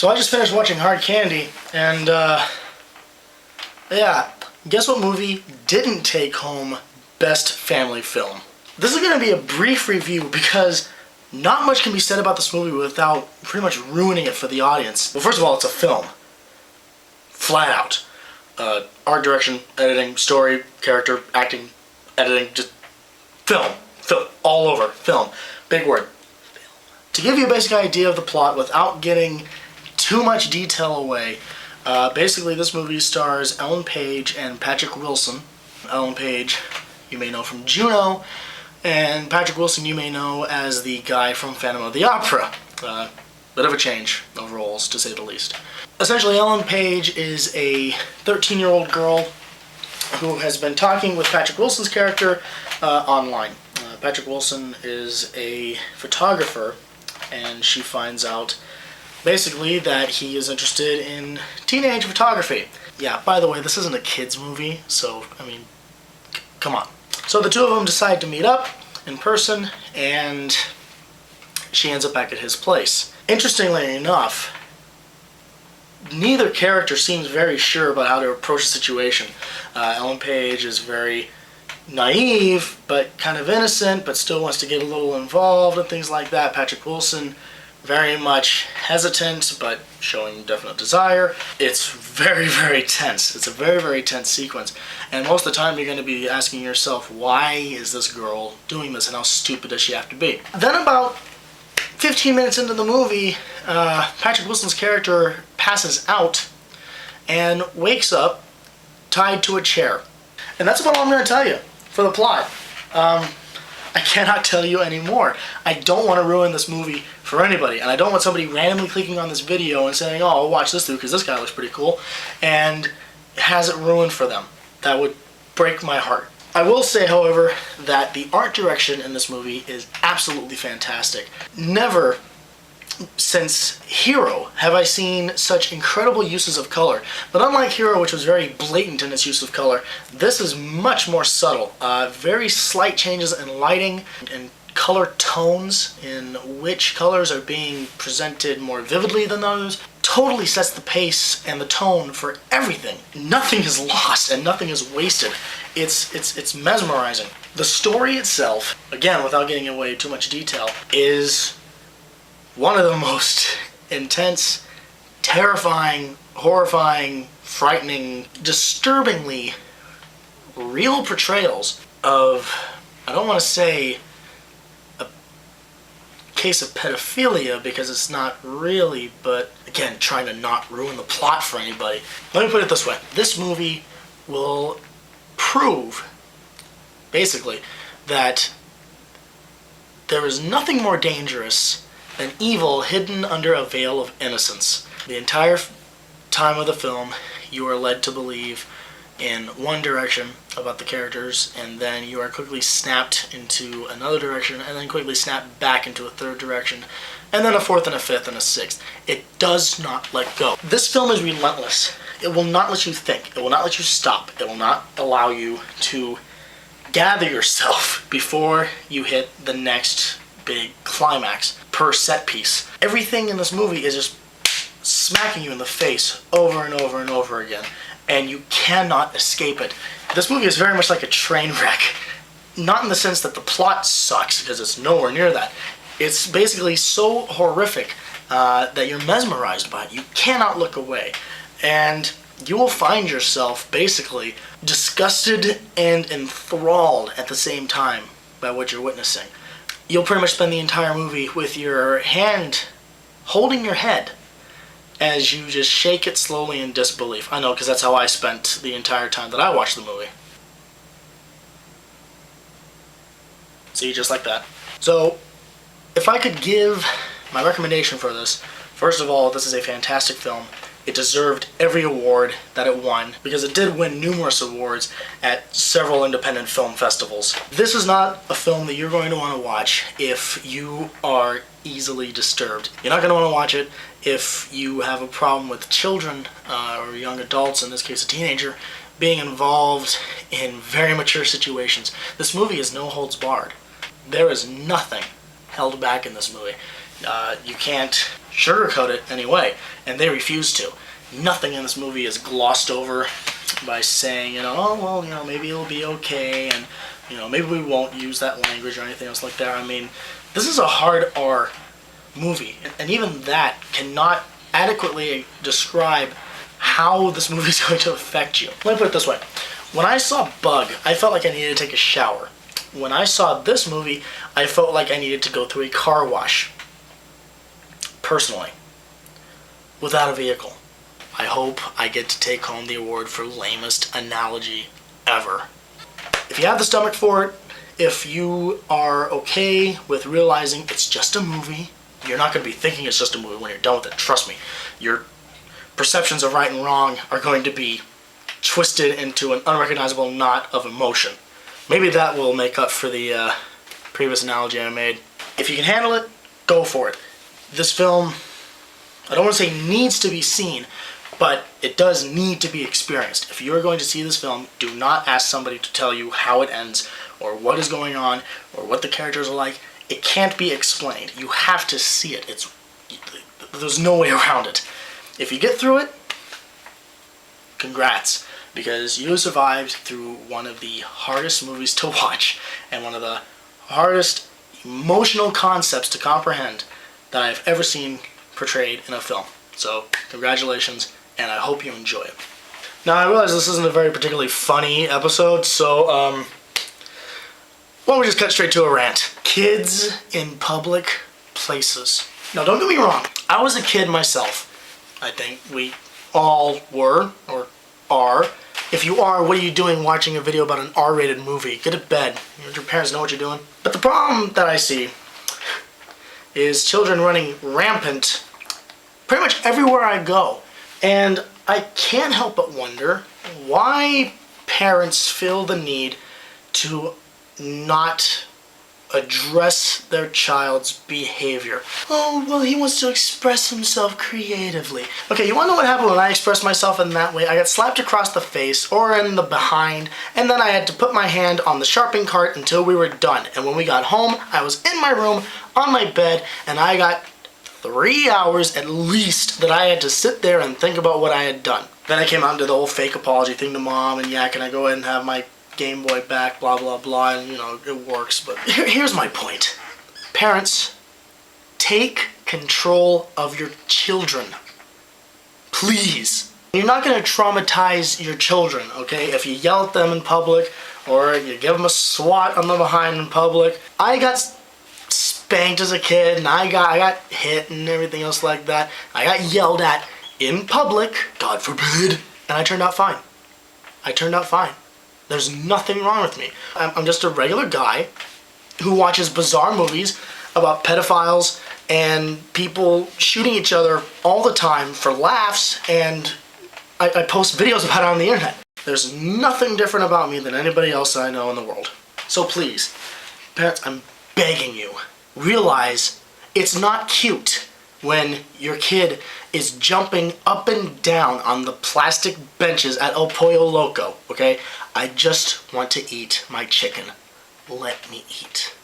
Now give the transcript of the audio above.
So I just finished watching Hard Candy, and yeah, guess what movie didn't take home Best Family Film? This is going to be a brief review because not much can be said about this movie without pretty much ruining it for the audience. Well, first of all, it's a film. Flat out. Art direction, editing, story, character, acting, editing, just film. Film. All over. Film. Big word. To give you a basic idea of the plot without getting too much detail away, basically this movie stars Ellen Page and Patrick Wilson. Ellen Page you may know from Juno, and Patrick Wilson you may know as the guy from Phantom of the Opera. Bit of a change of roles, to say the least. Essentially, Ellen Page is a 13-year-old girl who has been talking with Patrick Wilson's character online. Patrick Wilson is a photographer, and she finds out basically that he is interested in teenage photography. Yeah, by the way, this isn't a kids movie, so, I mean, come on. So the two of them decide to meet up in person, and she ends up back at his place. Interestingly enough, neither character seems very sure about how to approach the situation. Ellen Page is very naive, but kind of innocent, but still wants to get a little involved and things like that. Patrick Wilson, very much hesitant, but showing definite desire. It's very, very tense. It's a very, very tense sequence. And most of the time you're going to be asking yourself, why is this girl doing this and how stupid does she have to be? Then about 15 minutes into the movie, Patrick Wilson's character passes out and wakes up tied to a chair. And that's about all I'm going to tell you for the plot. I cannot tell you anymore. I don't want to ruin this movie for anybody, and I don't want somebody randomly clicking on this video and saying, oh, I'll watch this through because this guy looks pretty cool, and has it ruined for them. That would break my heart. I will say, however, that the art direction in this movie is absolutely fantastic. Never since Hero have I seen such incredible uses of color. But unlike Hero, which was very blatant in its use of color, this is much more subtle. Very slight changes in lighting and color tones in which colors are being presented more vividly than others. Totally sets the pace and the tone for everything. Nothing is lost and nothing is wasted. It's mesmerizing. The story itself, again, without getting away too much detail, is one of the most intense, terrifying, horrifying, frightening, disturbingly real portrayals of, I don't want to say a case of pedophilia because it's not really, but again, trying to not ruin the plot for anybody. Let me put it this way. This movie will prove, basically, that there is nothing more dangerous than evil hidden under a veil of innocence. The entire time of the film, you are led to believe in one direction about the characters, and then you are quickly snapped into another direction, and then quickly snapped back into a third direction, and then a fourth and a fifth and a sixth. It does not let go. This film is relentless. It will not let you think. It will not let you stop. It will not allow you to gather yourself before you hit the next big climax per set piece. Everything in this movie is just smacking you in the face over and over and over again, and you cannot escape it. This movie is very much like a train wreck. Not in the sense that the plot sucks, because it's nowhere near that. It's basically so horrific that you're mesmerized by it. You cannot look away. And you will find yourself basically disgusted and enthralled at the same time by what you're witnessing. You'll pretty much spend the entire movie with your hand holding your head as you just shake it slowly in disbelief. I know, because that's how I spent the entire time that I watched the movie. See, just like that. So, if I could give my recommendation for this, first of all, this is a fantastic film. It deserved every award that it won, because it did win numerous awards at several independent film festivals. This is not a film that you're going to want to watch if you are easily disturbed. You're not going to want to watch it if you have a problem with children or young adults, in this case a teenager, being involved in very mature situations. This movie is no holds barred. There is nothing held back in this movie. You can't sugarcoat it anyway, and they refuse to. Nothing in this movie is glossed over by saying, oh, well, maybe it'll be okay, and, maybe we won't use that language or anything else like that. I mean, this is a hard R movie, and even that cannot adequately describe how this movie is going to affect you. Let me put it this way. When I saw Bug, I felt like I needed to take a shower. When I saw this movie, I felt like I needed to go through a car wash. Personally. Without a vehicle. I hope I get to take home the award for lamest analogy ever. If you have the stomach for it, if you are okay with realizing it's just a movie, you're not going to be thinking it's just a movie when you're done with it. Trust me. Your perceptions of right and wrong are going to be twisted into an unrecognizable knot of emotion. Maybe that will make up for the previous analogy I made. If you can handle it, go for it. This film, I don't want to say needs to be seen, but it does need to be experienced. If you're going to see this film, do not ask somebody to tell you how it ends, or what is going on, or what the characters are like. It can't be explained. You have to see it. There's no way around it. If you get through it, congrats, because you survived through one of the hardest movies to watch and one of the hardest emotional concepts to comprehend that I've ever seen portrayed in a film. So, congratulations, and I hope you enjoy it. Now, I realize this isn't a very particularly funny episode, so, why don't we just cut straight to a rant? Kids in public places. Now, don't get me wrong. I was a kid myself. I think we all were, or are. If you are, what are you doing watching a video about an R-rated movie? Get to bed. Your parents know what you're doing. But the problem that I see is children running rampant pretty much everywhere I go. And I can't help but wonder why parents feel the need to not address their child's behavior. Oh, well, he wants to express himself creatively. Okay, you want to know what happened when I expressed myself in that way? I got slapped across the face or in the behind, and then I had to put my hand on the sharpening cart until we were done. And when we got home, I was in my room, on my bed, and I got 3 hours at least that I had to sit there and think about what I had done. Then I came out and did the whole fake apology thing to Mom, and yeah, can I go ahead and have my Game Boy back, blah, blah, blah, and, it works. But here's my point. Parents, take control of your children. Please. You're not going to traumatize your children, okay? If you yell at them in public, or you give them a swat on the behind in public. I got spanked as a kid, and I got hit and everything else like that. I got yelled at in public, God forbid, and I turned out fine. I turned out fine. There's nothing wrong with me. I'm just a regular guy who watches bizarre movies about pedophiles and people shooting each other all the time for laughs, and I post videos about it on the internet. There's nothing different about me than anybody else I know in the world. So please, parents, I'm begging you, realize it's not cute when your kid is jumping up and down on the plastic benches at El Pollo Loco, okay? I just want to eat my chicken. Let me eat.